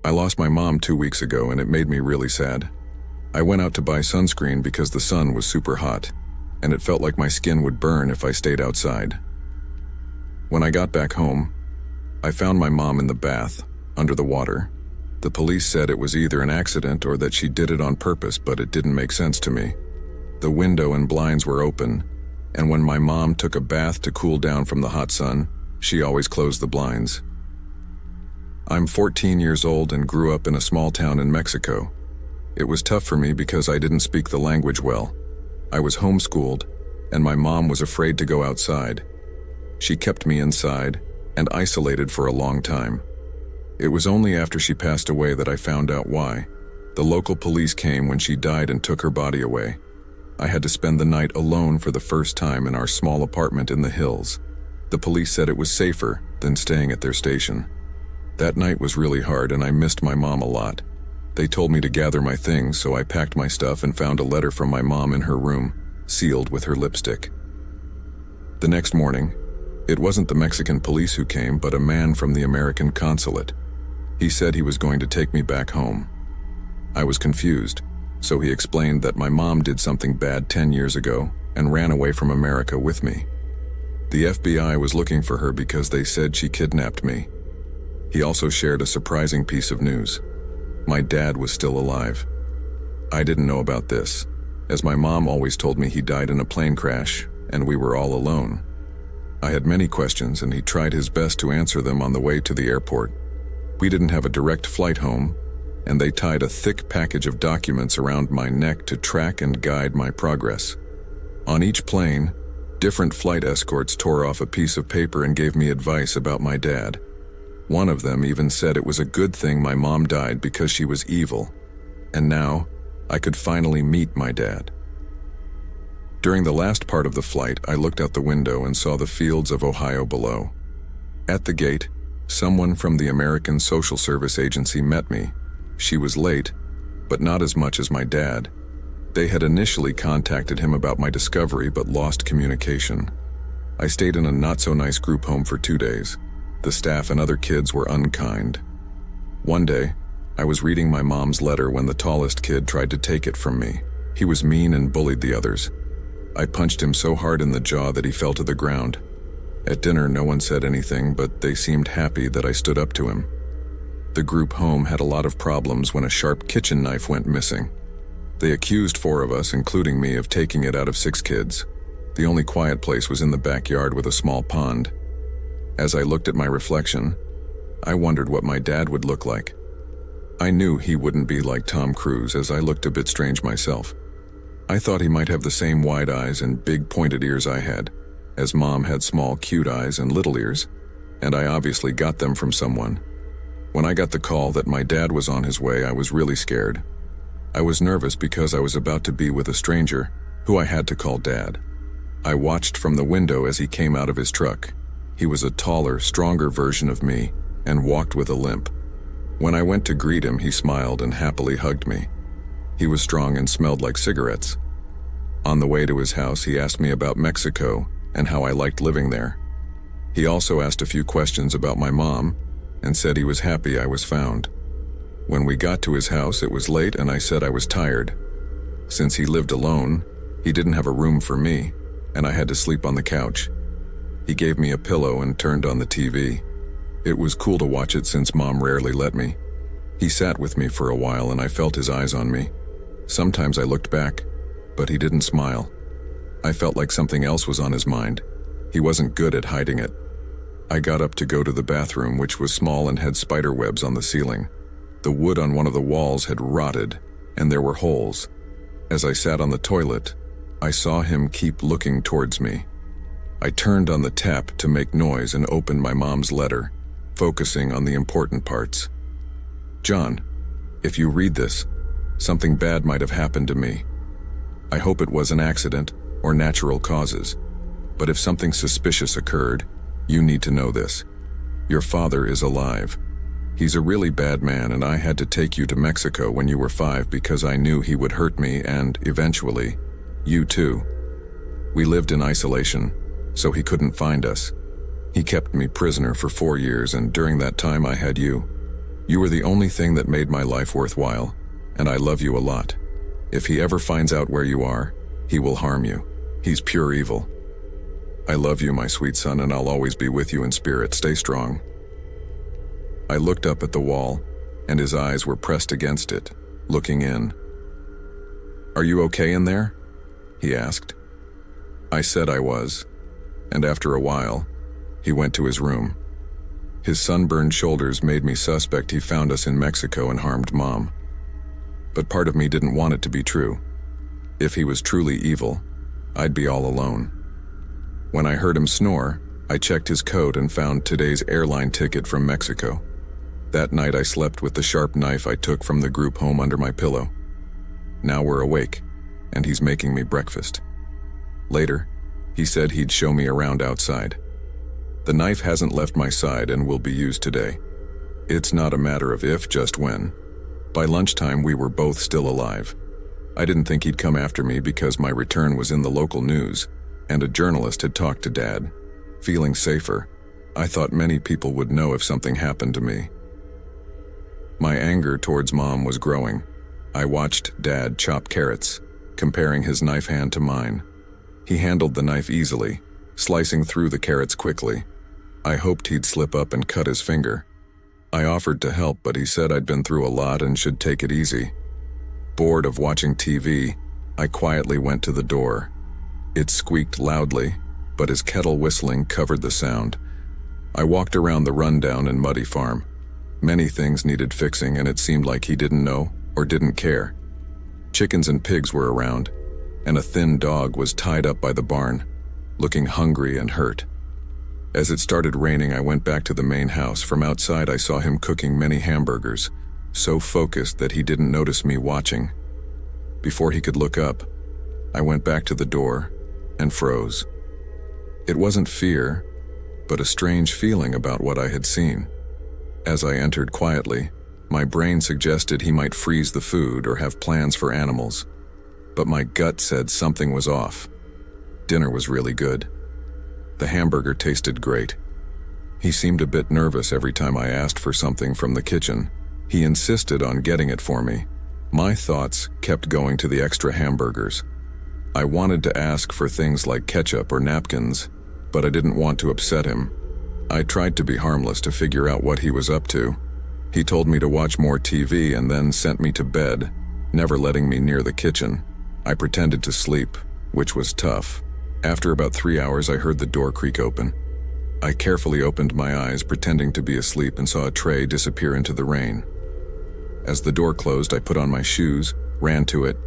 I lost my mom 2 weeks ago and it made me really sad. I went out to buy sunscreen because the sun was super hot, and it felt like my skin would burn if I stayed outside. When I got back home, I found my mom in the bath, under the water. The police said it was either an accident or that she did it on purpose, but it didn't make sense to me. The window and blinds were open, and when my mom took a bath to cool down from the hot sun, she always closed the blinds. I'm 14 years old and grew up in a small town in Mexico. It was tough for me because I didn't speak the language well. I was homeschooled, and my mom was afraid to go outside. She kept me inside and isolated for a long time. It was only after she passed away that I found out why. The local police came when she died and took her body away. I had to spend the night alone for the first time in our small apartment in the hills. The police said it was safer than staying at their station. That night was really hard and I missed my mom a lot. They told me to gather my things, so I packed my stuff and found a letter from my mom in her room, sealed with her lipstick. The next morning, it wasn't the Mexican police who came, but a man from the American consulate. He said he was going to take me back home. I was confused, so he explained that my mom did something bad 10 years ago and ran away from America with me. The FBI was looking for her because they said she kidnapped me. He also shared a surprising piece of news. My dad was still alive. I didn't know about this, as my mom always told me he died in a plane crash and we were all alone. I had many questions and he tried his best to answer them on the way to the airport. We didn't have a direct flight home, and they tied a thick package of documents around my neck to track and guide my progress. On each plane, different flight escorts tore off a piece of paper and gave me advice about my dad. One of them even said it was a good thing my mom died because she was evil, and now I could finally meet my dad. During the last part of the flight, I looked out the window and saw the fields of Ohio below. At the gate, someone from the American Social Service Agency met me. She was late, but not as much as my dad. They had initially contacted him about my discovery but lost communication. I stayed in a not-so-nice group home for 2 days. The staff and other kids were unkind. One day, I was reading my mom's letter when the tallest kid tried to take it from me. He was mean and bullied the others. I punched him so hard in the jaw that he fell to the ground. At dinner, no one said anything, but they seemed happy that I stood up to him. The group home had a lot of problems when a sharp kitchen knife went missing. They accused 4 of us, including me, of taking it out of 6 kids. The only quiet place was in the backyard with a small pond. As I looked at my reflection, I wondered what my dad would look like. I knew he wouldn't be like Tom Cruise, as I looked a bit strange myself. I thought he might have the same wide eyes and big pointed ears I had, as Mom had small cute eyes and little ears, and I obviously got them from someone. When I got the call that my dad was on his way, I was really scared. I was nervous because I was about to be with a stranger who I had to call Dad. I watched from the window as he came out of his truck. He was a taller, stronger version of me and walked with a limp. When I went to greet him, he smiled and happily hugged me. He was strong and smelled like cigarettes. On the way to his house, he asked me about Mexico and how I liked living there. He also asked a few questions about my mom and said he was happy I was found. When we got to his house, it was late and I said I was tired. Since he lived alone, he didn't have a room for me, and I had to sleep on the couch. He gave me a pillow and turned on the TV. It was cool to watch it since Mom rarely let me. He sat with me for a while and I felt his eyes on me. Sometimes I looked back, but he didn't smile. I felt like something else was on his mind. He wasn't good at hiding it. I got up to go to the bathroom, which was small and had spider webs on the ceiling. The wood on one of the walls had rotted, and there were holes. As I sat on the toilet, I saw him keep looking towards me. I turned on the tap to make noise and opened my mom's letter, focusing on the important parts. John, if you read this, something bad might have happened to me. I hope it was an accident or natural causes, but if something suspicious occurred, you need to know this. Your father is alive. He's a really bad man, and I had to take you to Mexico when you were 5 because I knew he would hurt me and, eventually, you too. We lived in isolation, so he couldn't find us. He kept me prisoner for 4 years, and during that time I had you. You were the only thing that made my life worthwhile, and I love you a lot. If he ever finds out where you are, he will harm you. He's pure evil. I love you, my sweet son, and I'll always be with you in spirit. Stay strong." I looked up at the wall, and his eyes were pressed against it, looking in. "Are you okay in there?" he asked. I said I was, and after a while, he went to his room. His sunburned shoulders made me suspect he found us in Mexico and harmed Mom. But part of me didn't want it to be true. If he was truly evil, I'd be all alone. When I heard him snore, I checked his coat and found today's airline ticket from Mexico. That night I slept with the sharp knife I took from the group home under my pillow. Now we're awake, and he's making me breakfast. Later, he said he'd show me around outside. The knife hasn't left my side and will be used today. It's not a matter of if, just when. By lunchtime, we were both still alive. I didn't think he'd come after me because my return was in the local news, and a journalist had talked to Dad. Feeling safer, I thought many people would know if something happened to me. My anger towards Mom was growing. I watched Dad chop carrots, comparing his knife hand to mine. He handled the knife easily, slicing through the carrots quickly. I hoped he'd slip up and cut his finger. I offered to help, but he said I'd been through a lot and should take it easy. Bored of watching TV, I quietly went to the door. It squeaked loudly, but his kettle whistling covered the sound. I walked around the rundown and muddy farm. Many things needed fixing, and it seemed like he didn't know or didn't care. Chickens and pigs were around, and a thin dog was tied up by the barn, looking hungry and hurt. As it started raining, I went back to the main house. From outside, I saw him cooking many hamburgers, so focused that he didn't notice me watching. Before he could look up, I went back to the door and froze. It wasn't fear, but a strange feeling about what I had seen. As I entered quietly, my brain suggested he might freeze the food or have plans for animals, but my gut said something was off. Dinner was really good. The hamburger tasted great. He seemed a bit nervous every time I asked for something from the kitchen. He insisted on getting it for me. My thoughts kept going to the extra hamburgers. I wanted to ask for things like ketchup or napkins, but I didn't want to upset him. I tried to be harmless to figure out what he was up to. He told me to watch more TV and then sent me to bed, never letting me near the kitchen. I pretended to sleep, which was tough. After about 3 hours, I heard the door creak open. I carefully opened my eyes, pretending to be asleep, and saw a tray disappear into the rain. As the door closed, I put on my shoes, ran to it,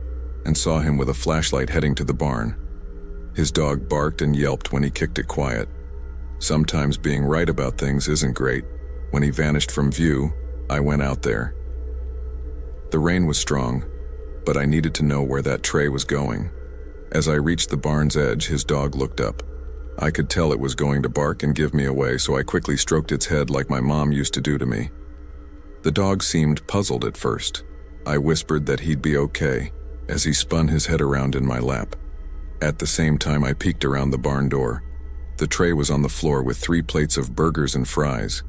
and saw him with a flashlight heading to the barn. His dog barked and yelped when he kicked it quiet. Sometimes being right about things isn't great. When he vanished from view, I went out there. The rain was strong, but I needed to know where that tray was going. As I reached the barn's edge, his dog looked up. I could tell it was going to bark and give me away, so I quickly stroked its head like my mom used to do to me. The dog seemed puzzled at first. I whispered that he'd be okay as he spun his head around in my lap. At the same time, I peeked around the barn door. The tray was on the floor with 3 plates of burgers and fries.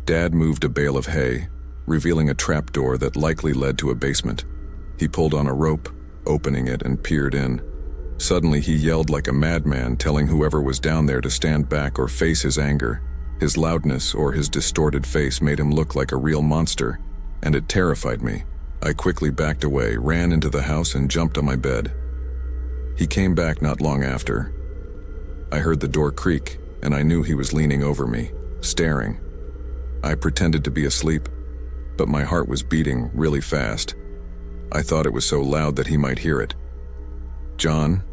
Dad moved a bale of hay, revealing a trap door that likely led to a basement. He pulled on a rope, opening it, and peered in. Suddenly, he yelled like a madman, telling whoever was down there to stand back or face his anger. His loudness or his distorted face made him look like a real monster, and it terrified me. I quickly backed away, ran into the house, and jumped on my bed. He came back not long after. I heard the door creak, and I knew he was leaning over me, staring. I pretended to be asleep, but my heart was beating really fast. I thought it was so loud that he might hear it. "John?"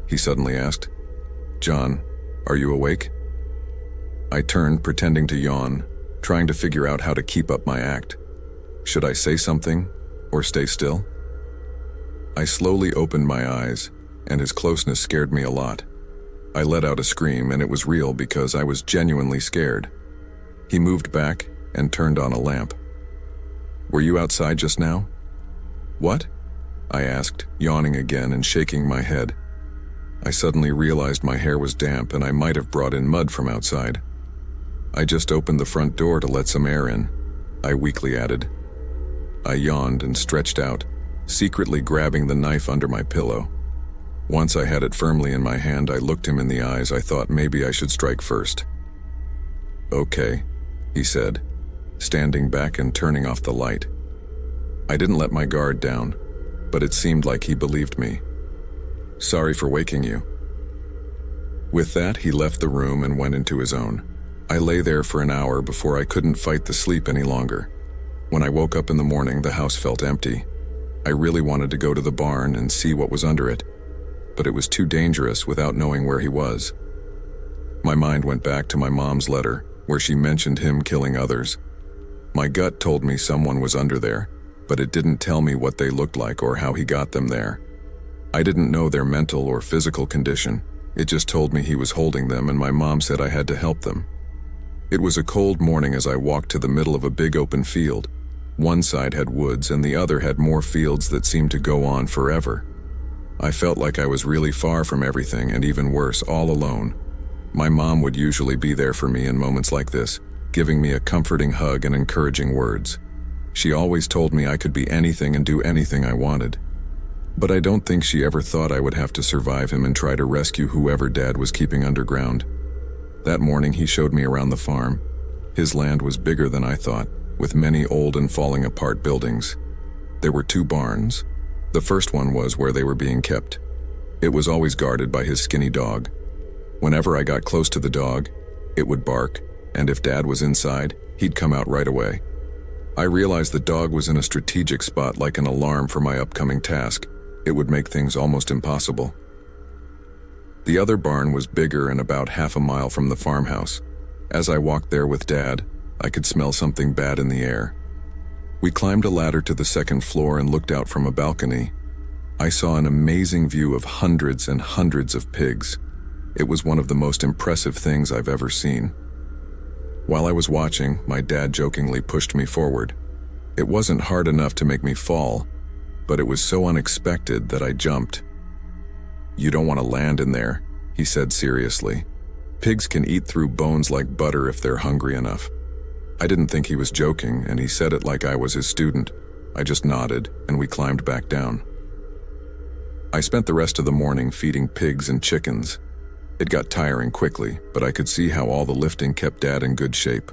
he suddenly asked. "John, are you awake?" I turned, pretending to yawn, trying to figure out how to keep up my act. Should I say something or stay still? I slowly opened my eyes, and his closeness scared me a lot. I let out a scream, and it was real because I was genuinely scared. He moved back and turned on a lamp. "Were you outside just now?" "What?" I asked, yawning again and shaking my head. I suddenly realized my hair was damp and I might have brought in mud from outside. I just opened the front door to let some air in. I weakly added. I yawned and stretched out, secretly grabbing the knife under my pillow. Once I had it firmly in my hand, I looked him in the eyes. I thought maybe I should strike first. "Okay," he said, standing back and turning off the light. I didn't let my guard down, but it seemed like he believed me. "Sorry for waking you." With that, he left the room and went into his own. I lay there for an hour before I couldn't fight the sleep any longer. When I woke up in the morning, the house felt empty. I really wanted to go to the barn and see what was under it, but it was too dangerous without knowing where he was. My mind went back to my mom's letter, where she mentioned him killing others. My gut told me someone was under there, but it didn't tell me what they looked like or how he got them there. I didn't know their mental or physical condition. It just told me he was holding them, and my mom said I had to help them. It was a cold morning as I walked to the middle of a big open field. One side had woods and the other had more fields that seemed to go on forever. I felt like I was really far from everything, and even worse, all alone. My mom would usually be there for me in moments like this, giving me a comforting hug and encouraging words. She always told me I could be anything and do anything I wanted. But I don't think she ever thought I would have to survive him and try to rescue whoever Dad was keeping underground. That morning he showed me around the farm. His land was bigger than I thought, with many old and falling apart buildings. There were 2 barns. The first one was where they were being kept. It was always guarded by his skinny dog. Whenever I got close to the dog, it would bark, and if Dad was inside, he'd come out right away. I realized the dog was in a strategic spot, like an alarm for my upcoming task. It would make things almost impossible. The other barn was bigger and about half a mile from the farmhouse. As I walked there with Dad, I could smell something bad in the air. We climbed a ladder to the second floor and looked out from a balcony. I saw an amazing view of hundreds and hundreds of pigs. It was one of the most impressive things I've ever seen. While I was watching, my dad jokingly pushed me forward. It wasn't hard enough to make me fall, but it was so unexpected that I jumped. "You don't want to land in there," he said seriously. "Pigs can eat through bones like butter if they're hungry enough." I didn't think he was joking, and he said it like I was his student. I just nodded, and we climbed back down. I spent the rest of the morning feeding pigs and chickens. It got tiring quickly, but I could see how all the lifting kept Dad in good shape.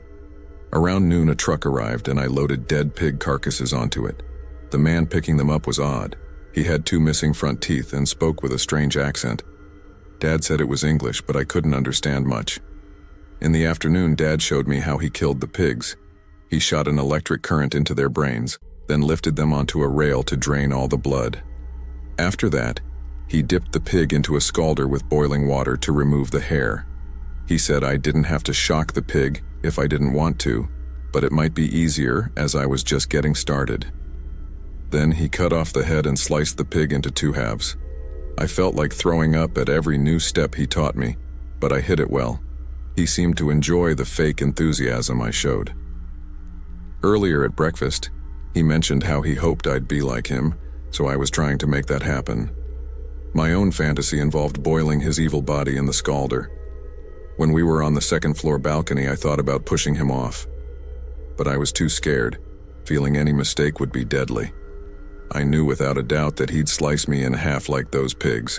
Around noon, a truck arrived, and I loaded dead pig carcasses onto it. The man picking them up was odd. He had 2 missing front teeth and spoke with a strange accent. Dad said it was English, but I couldn't understand much. In the afternoon, Dad showed me how he killed the pigs. He shot an electric current into their brains, then lifted them onto a rail to drain all the blood. After that, he dipped the pig into a scalder with boiling water to remove the hair. He said I didn't have to shock the pig if I didn't want to, but it might be easier as I was just getting started. Then he cut off the head and sliced the pig into 2 halves. I felt like throwing up at every new step he taught me, but I hid it well. He seemed to enjoy the fake enthusiasm I showed. Earlier at breakfast, he mentioned how he hoped I'd be like him, so I was trying to make that happen. My own fantasy involved boiling his evil body in the scalder. When we were on the second floor balcony, I thought about pushing him off. But I was too scared, feeling any mistake would be deadly. I knew without a doubt that he'd slice me in half like those pigs.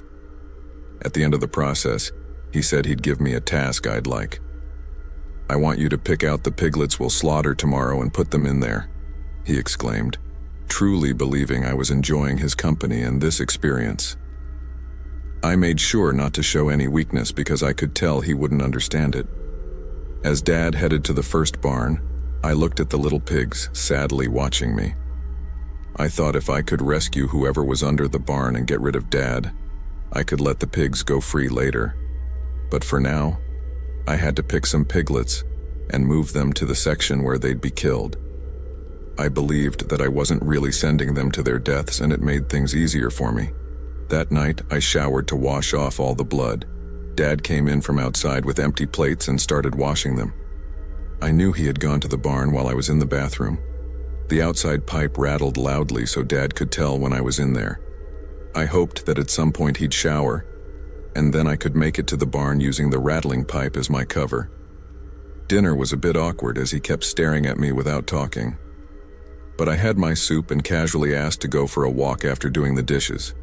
At the end of the process, he said he'd give me a task I'd like. "I want you to pick out the piglets we'll slaughter tomorrow and put them in there," he exclaimed, truly believing I was enjoying his company and this experience. I made sure not to show any weakness because I could tell he wouldn't understand it. As Dad headed to the first barn, I looked at the little pigs, sadly watching me. I thought if I could rescue whoever was under the barn and get rid of Dad, I could let the pigs go free later. But for now, I had to pick some piglets and move them to the section where they'd be killed. I believed that I wasn't really sending them to their deaths, and it made things easier for me. That night, I showered to wash off all the blood. Dad came in from outside with empty plates and started washing them. I knew he had gone to the barn while I was in the bathroom. The outside pipe rattled loudly so Dad could tell when I was in there. I hoped that at some point he'd shower, and then I could make it to the barn using the rattling pipe as my cover. Dinner was a bit awkward as he kept staring at me without talking. But I had my soup and casually asked to go for a walk after doing the dishes.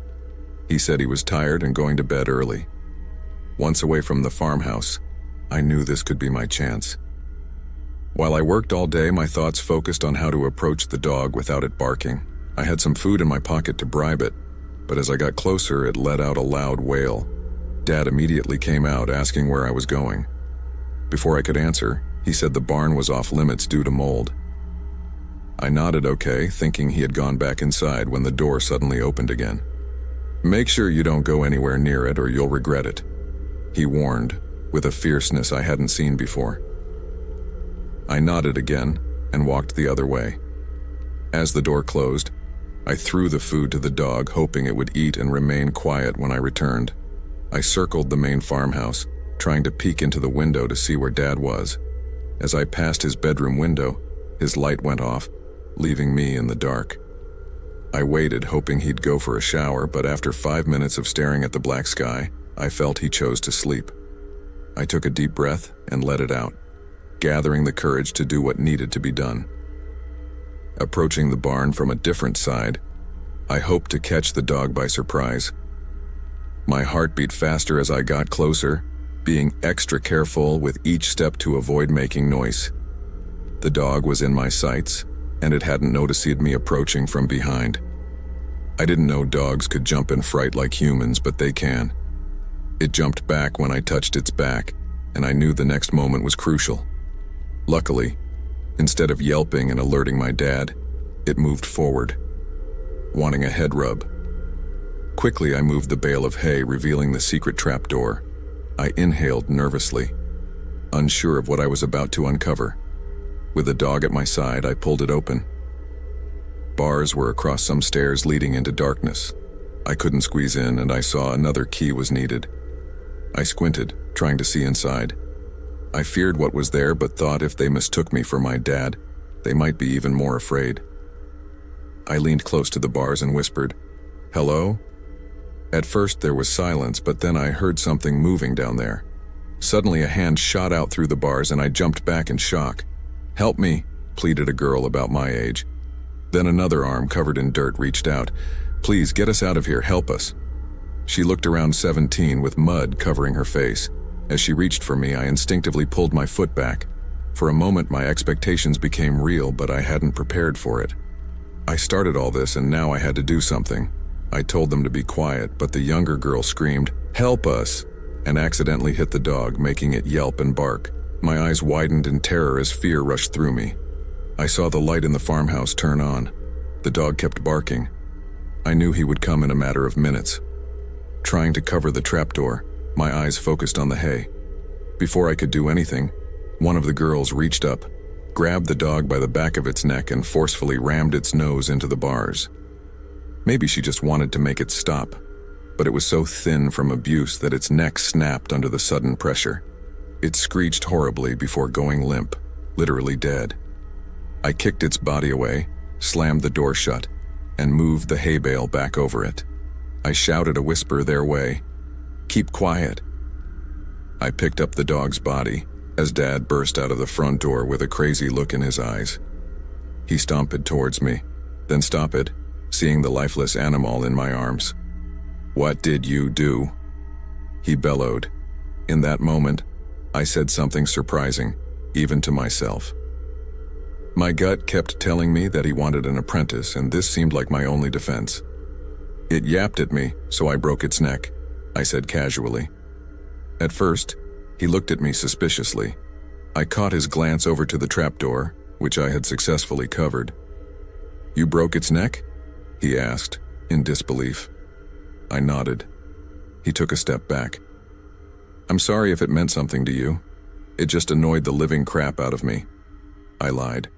He said he was tired and going to bed early. Once away from the farmhouse, I knew this could be my chance. While I worked all day, my thoughts focused on how to approach the dog without it barking. I had some food in my pocket to bribe it, but as I got closer, it let out a loud wail. Dad immediately came out asking where I was going. Before I could answer, he said the barn was off limits due to mold. I nodded okay, thinking he had gone back inside when the door suddenly opened again. "Make sure you don't go anywhere near it or you'll regret it," he warned, with a fierceness I hadn't seen before. I nodded again and walked the other way. As the door closed, I threw the food to the dog, hoping it would eat and remain quiet when I returned. I circled the main farmhouse, trying to peek into the window to see where Dad was. As I passed his bedroom window, his light went off, leaving me in the dark. I waited, hoping he'd go for a shower, but after 5 minutes of staring at the black sky, I felt he chose to sleep. I took a deep breath and let it out, gathering the courage to do what needed to be done. Approaching the barn from a different side, I hoped to catch the dog by surprise. My heart beat faster as I got closer, being extra careful with each step to avoid making noise. The dog was in my sights, and it hadn't noticed me approaching from behind. I didn't know dogs could jump in fright like humans, but they can. It jumped back when I touched its back, and I knew the next moment was crucial. Luckily, instead of yelping and alerting my dad, it moved forward, wanting a head rub. Quickly, I moved the bale of hay, revealing the secret trapdoor. I inhaled nervously, unsure of what I was about to uncover. With the dog at my side, I pulled it open. Bars were across some stairs leading into darkness. I couldn't squeeze in, and I saw another key was needed. I squinted, trying to see inside. I feared what was there, but thought if they mistook me for my dad, they might be even more afraid. I leaned close to the bars and whispered, "Hello?" At first there was silence, but then I heard something moving down there. Suddenly a hand shot out through the bars and I jumped back in shock. "Help me," pleaded a girl about my age. Then another arm covered in dirt reached out. "Please get us out of here, help us." She looked around 17 with mud covering her face. As she reached for me, I instinctively pulled my foot back. For a moment my expectations became real, but I hadn't prepared for it. I started all this and now I had to do something. I told them to be quiet, but the younger girl screamed, "Help us!" and accidentally hit the dog, making it yelp and bark. My eyes widened in terror as fear rushed through me. I saw the light in the farmhouse turn on. The dog kept barking. I knew he would come in a matter of minutes. Trying to cover the trapdoor, my eyes focused on the hay. Before I could do anything, one of the girls reached up, grabbed the dog by the back of its neck and forcefully rammed its nose into the bars. Maybe she just wanted to make it stop, but it was so thin from abuse that its neck snapped under the sudden pressure. It screeched horribly before going limp, literally dead. I kicked its body away, slammed the door shut, and moved the hay bale back over it. I shouted a whisper their way, "Keep quiet." I picked up the dog's body as Dad burst out of the front door with a crazy look in his eyes. He stomped towards me, then stopped, seeing the lifeless animal in my arms. "What did you do?" he bellowed. In that moment, I said something surprising, even to myself. My gut kept telling me that he wanted an apprentice, and this seemed like my only defense. "It yapped at me, so I broke its neck," I said casually. At first, he looked at me suspiciously. I caught his glance over to the trapdoor, which I had successfully covered. "You broke its neck?" he asked, in disbelief. I nodded. He took a step back. "I'm sorry if it meant something to you. It just annoyed the living crap out of me," I lied.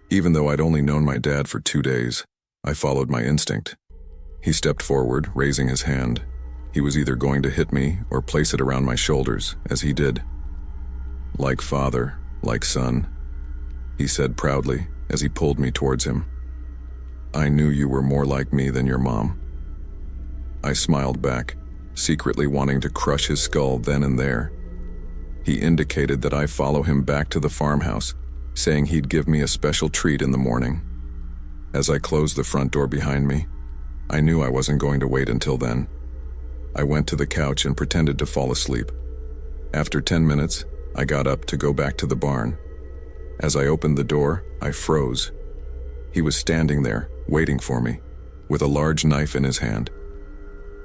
Even though I'd only known my dad for 2 days, I followed my instinct. He stepped forward, raising his hand. He was either going to hit me or place it around my shoulders, as he did. "Like father, like son," he said proudly as he pulled me towards him. "I knew you were more like me than your mom." I smiled back, secretly wanting to crush his skull then and there. He indicated that I follow him back to the farmhouse, saying he'd give me a special treat in the morning. As I closed the front door behind me, I knew I wasn't going to wait until then. I went to the couch and pretended to fall asleep. After 10 minutes, I got up to go back to the barn. As I opened the door, I froze. He was standing there, waiting for me, with a large knife in his hand.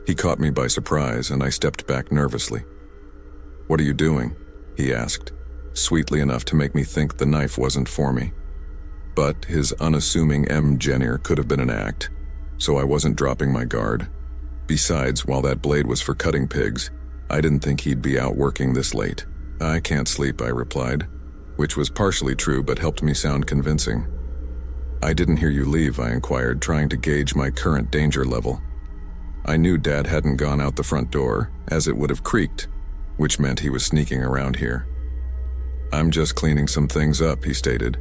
He caught me by surprise, and I stepped back nervously. "What are you doing?" he asked, sweetly enough to make me think the knife wasn't for me. But his unassuming genuine could have been an act, so I wasn't dropping my guard. Besides, while that blade was for cutting pigs, I didn't think he'd be out working this late. "I can't sleep," I replied, which was partially true but helped me sound convincing. "I didn't hear you leave," I inquired, trying to gauge my current danger level. I knew Dad hadn't gone out the front door, as it would have creaked, which meant he was sneaking around here. "I'm just cleaning some things up," he stated.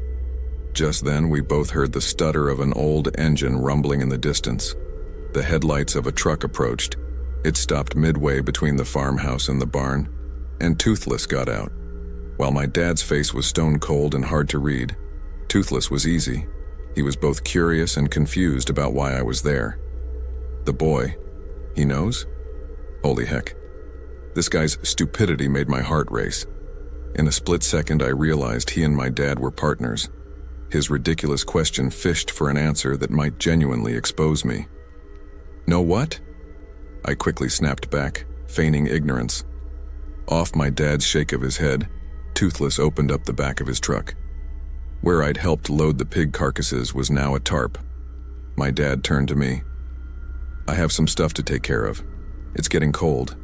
Just then, we both heard the stutter of an old engine rumbling in the distance. The headlights of a truck approached. It stopped midway between the farmhouse and the barn, and Toothless got out. While my dad's face was stone cold and hard to read, Toothless was easy. He was both curious and confused about why I was there. The boy, he knows? Holy heck. This guy's stupidity made my heart race. In a split second, I realized he and my dad were partners. His ridiculous question fished for an answer that might genuinely expose me. "Know what?" I quickly snapped back, feigning ignorance. Off my dad's shake of his head, Toothless opened up the back of his truck. Where I'd helped load the pig carcasses was now a tarp. My dad turned to me. "I have some stuff to take care of. It's getting cold.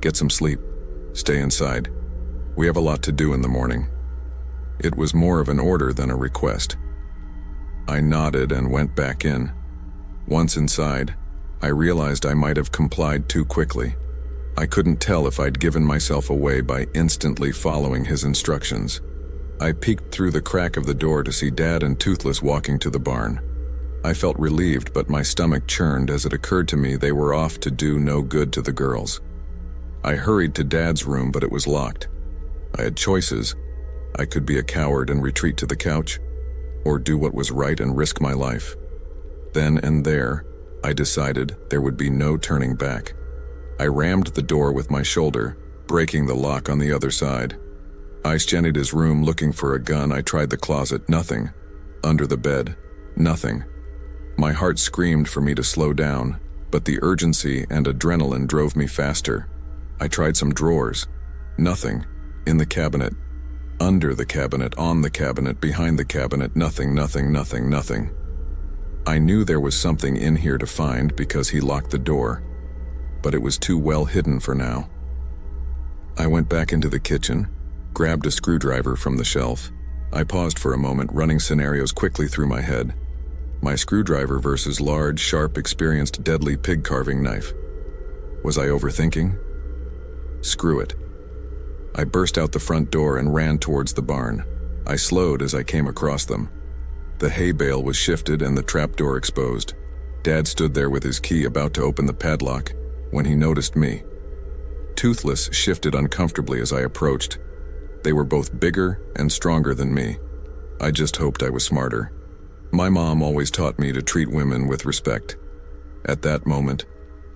Get some sleep. Stay inside. We have a lot to do in the morning." It was more of an order than a request. I nodded and went back in. Once inside, I realized I might have complied too quickly. I couldn't tell if I'd given myself away by instantly following his instructions. I peeked through the crack of the door to see Dad and Toothless walking to the barn. I felt relieved, but my stomach churned as it occurred to me they were off to do no good to the girls. I hurried to Dad's room, but it was locked. I had choices. I could be a coward and retreat to the couch, or do what was right and risk my life. Then and there, I decided there would be no turning back. I rammed the door with my shoulder, breaking the lock on the other side. I scanned his room looking for a gun. I tried the closet, nothing. Under the bed, nothing. My heart screamed for me to slow down, but the urgency and adrenaline drove me faster. I tried some drawers, nothing. In the cabinet, under the cabinet, on the cabinet, behind the cabinet, nothing, nothing, nothing, nothing. I knew there was something in here to find because he locked the door, but it was too well hidden for now. I went back into the kitchen, grabbed a screwdriver from the shelf. I paused for a moment, running scenarios quickly through my head. My screwdriver versus large, sharp, experienced, deadly pig carving knife. Was I overthinking? Screw it. I burst out the front door and ran towards the barn. I slowed as I came across them. The hay bale was shifted and the trapdoor exposed. Dad stood there with his key about to open the padlock when he noticed me. Toothless shifted uncomfortably as I approached. They were both bigger and stronger than me. I just hoped I was smarter. My mom always taught me to treat women with respect. At that moment,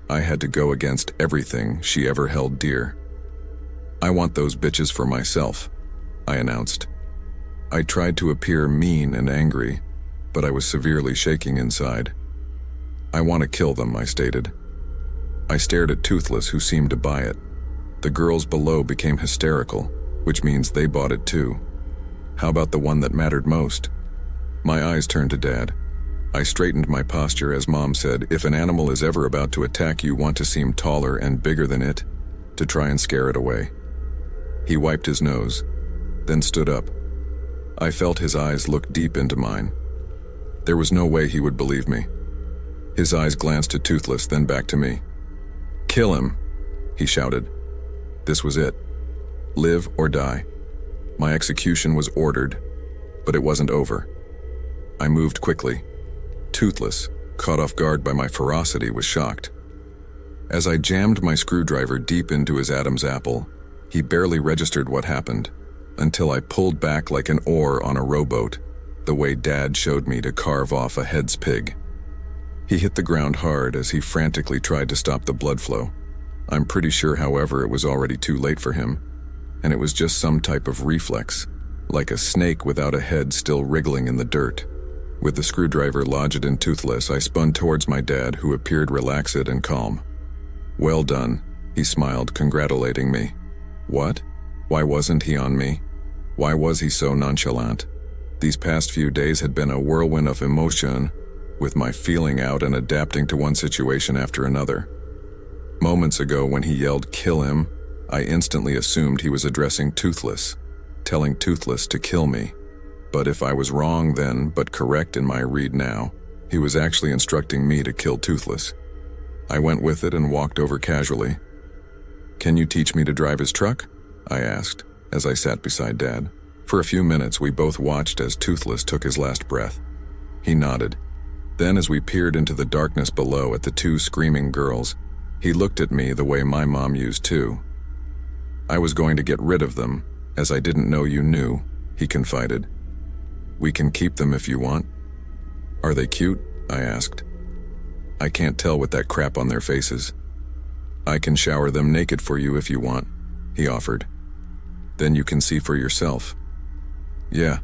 I had to go against everything she ever held dear. "I want those bitches for myself," I announced. I tried to appear mean and angry, but I was severely shaking inside. "I want to kill them," I stated. I stared at Toothless, who seemed to buy it. The girls below became hysterical, which means they bought it too. How about the one that mattered most? My eyes turned to Dad. I straightened my posture as Mom said, "If an animal is ever about to attack, you want to seem taller and bigger than it, to try and scare it away." He wiped his nose, then stood up. I felt his eyes look deep into mine. There was no way he would believe me. His eyes glanced at Toothless, then back to me. "Kill him," he shouted. This was it. Live or die. My execution was ordered, but it wasn't over. I moved quickly. Toothless, caught off guard by my ferocity, was shocked. As I jammed my screwdriver deep into his Adam's apple, He barely registered what happened, until I pulled back like an oar on a rowboat, the way Dad showed me to carve off a head's pig. He hit the ground hard as he frantically tried to stop the blood flow. I'm pretty sure, however, it was already too late for him, and it was just some type of reflex, like a snake without a head still wriggling in the dirt. With the screwdriver lodged and toothless, I spun towards my dad, who appeared relaxed and calm. "Well done," he smiled, congratulating me. What? Why wasn't he on me? Why was he so nonchalant? These past few days had been a whirlwind of emotion, with my feeling out and adapting to one situation after another. Moments ago, when he yelled, "Kill him," I instantly assumed he was addressing Toothless, telling Toothless to kill me. But if I was wrong then, but correct in my read now, he was actually instructing me to kill Toothless. I went with it and walked over casually. "Can you teach me to drive his truck?" I asked, as I sat beside Dad. For a few minutes, we both watched as Toothless took his last breath. He nodded. Then, as we peered into the darkness below at the two screaming girls, he looked at me the way my mom used to. "I was going to get rid of them, as I didn't know you knew," he confided. "We can keep them if you want." "Are they cute?" I asked. "I can't tell with that crap on their faces." "I can shower them naked for you if you want," he offered. "Then you can see for yourself." "Yeah,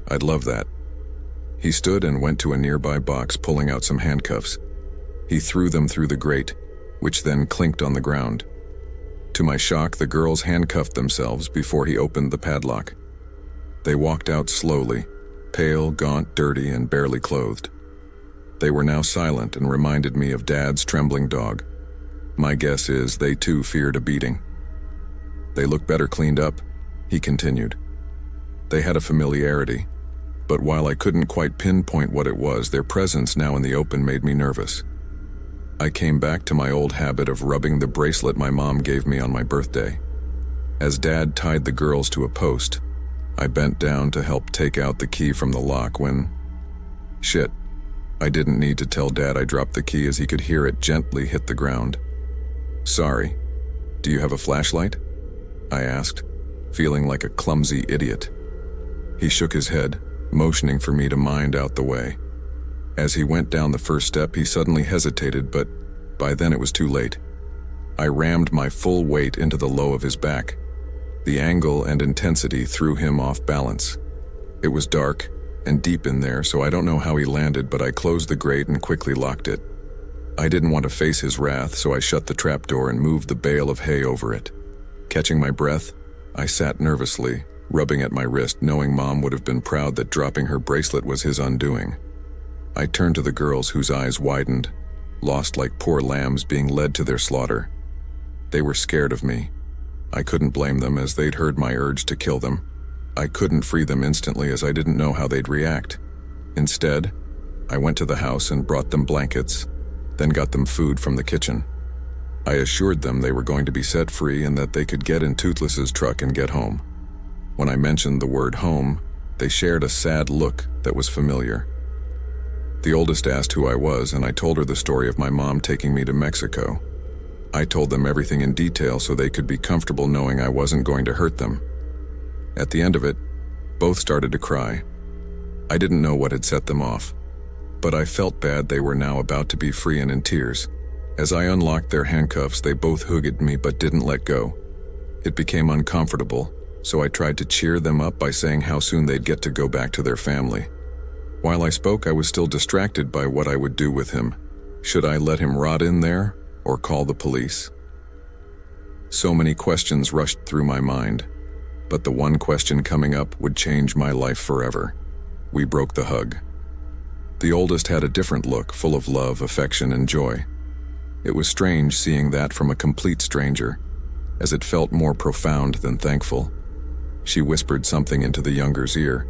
I'd love that." He stood and went to a nearby box, pulling out some handcuffs. He threw them through the grate, which then clinked on the ground. To my shock, the girls handcuffed themselves before he opened the padlock. They walked out slowly, pale, gaunt, dirty, and barely clothed. They were now silent and reminded me of Dad's trembling dog. My guess is they too feared a beating. "They look better cleaned up," he continued. They had a familiarity, but while I couldn't quite pinpoint what it was, their presence now in the open made me nervous. I came back to my old habit of rubbing the bracelet my mom gave me on my birthday. As Dad tied the girls to a post, I bent down to help take out the key from the lock when... Shit. I didn't need to tell Dad I dropped the key, as he could hear it gently hit the ground. "Sorry. Do you have a flashlight?" I asked, feeling like a clumsy idiot. He shook his head, motioning for me to mind out the way. As he went down the first step, he suddenly hesitated, but by then it was too late. I rammed my full weight into the low of his back. The angle and intensity threw him off balance. It was dark and deep in there, so I don't know how he landed, but I closed the grate and quickly locked it. I didn't want to face his wrath, so I shut the trapdoor and moved the bale of hay over it. Catching my breath, I sat nervously, rubbing at my wrist, knowing Mom would have been proud that dropping her bracelet was his undoing. I turned to the girls, whose eyes widened, lost like poor lambs being led to their slaughter. They were scared of me. I couldn't blame them, as they'd heard my urge to kill them. I couldn't free them instantly, as I didn't know how they'd react. Instead, I went to the house and brought them blankets, then got them food from the kitchen. I assured them they were going to be set free and that they could get in Toothless's truck and get home. When I mentioned the word home, they shared a sad look that was familiar. The oldest asked who I was, and I told her the story of my mom taking me to Mexico. I told them everything in detail so they could be comfortable knowing I wasn't going to hurt them. At the end of it, both started to cry. I didn't know what had set them off, but I felt bad. They were now about to be free and in tears. As I unlocked their handcuffs, they both hugged me but didn't let go. It became uncomfortable, so I tried to cheer them up by saying how soon they'd get to go back to their family. While I spoke, I was still distracted by what I would do with him. Should I let him rot in there, or call the police? So many questions rushed through my mind, but the one question coming up would change my life forever. We broke the hug. The oldest had a different look, full of love, affection, and joy. It was strange seeing that from a complete stranger, as it felt more profound than thankful. She whispered something into the younger's ear,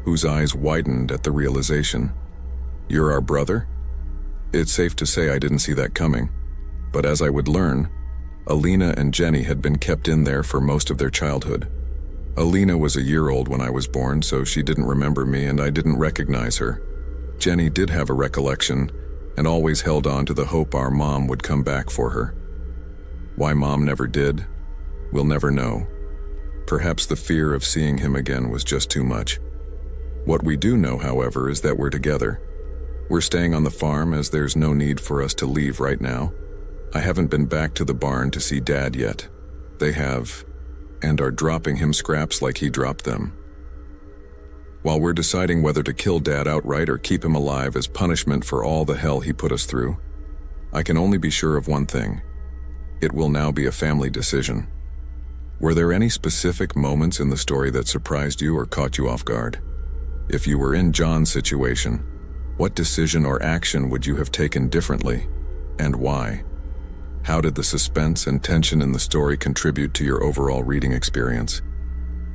whose eyes widened at the realization. "You're our brother?" It's safe to say I didn't see that coming, but as I would learn, Alina and Jenny had been kept in there for most of their childhood. Alina was a year old when I was born, so she didn't remember me and I didn't recognize her. Jenny did have a recollection and always held on to the hope our mom would come back for her. Why Mom never did, We'll never know. Perhaps the fear of seeing him again was just too much. What we do know, however, is that we're together. We're staying on the farm as there's no need for us to leave right now. I haven't been back to the barn to see Dad yet. They have, and are dropping him scraps like he dropped them. While we're deciding whether to kill Dad outright or keep him alive as punishment for all the hell he put us through, I can only be sure of one thing. It will now be a family decision. Were there any specific moments in the story that surprised you or caught you off guard? If you were in John's situation, what decision or action would you have taken differently, and why? How did the suspense and tension in the story contribute to your overall reading experience?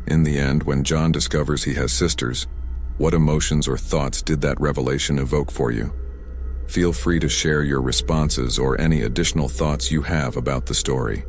In the end, when John discovers he has sisters, what emotions or thoughts did that revelation evoke for you? Feel free to share your responses or any additional thoughts you have about the story.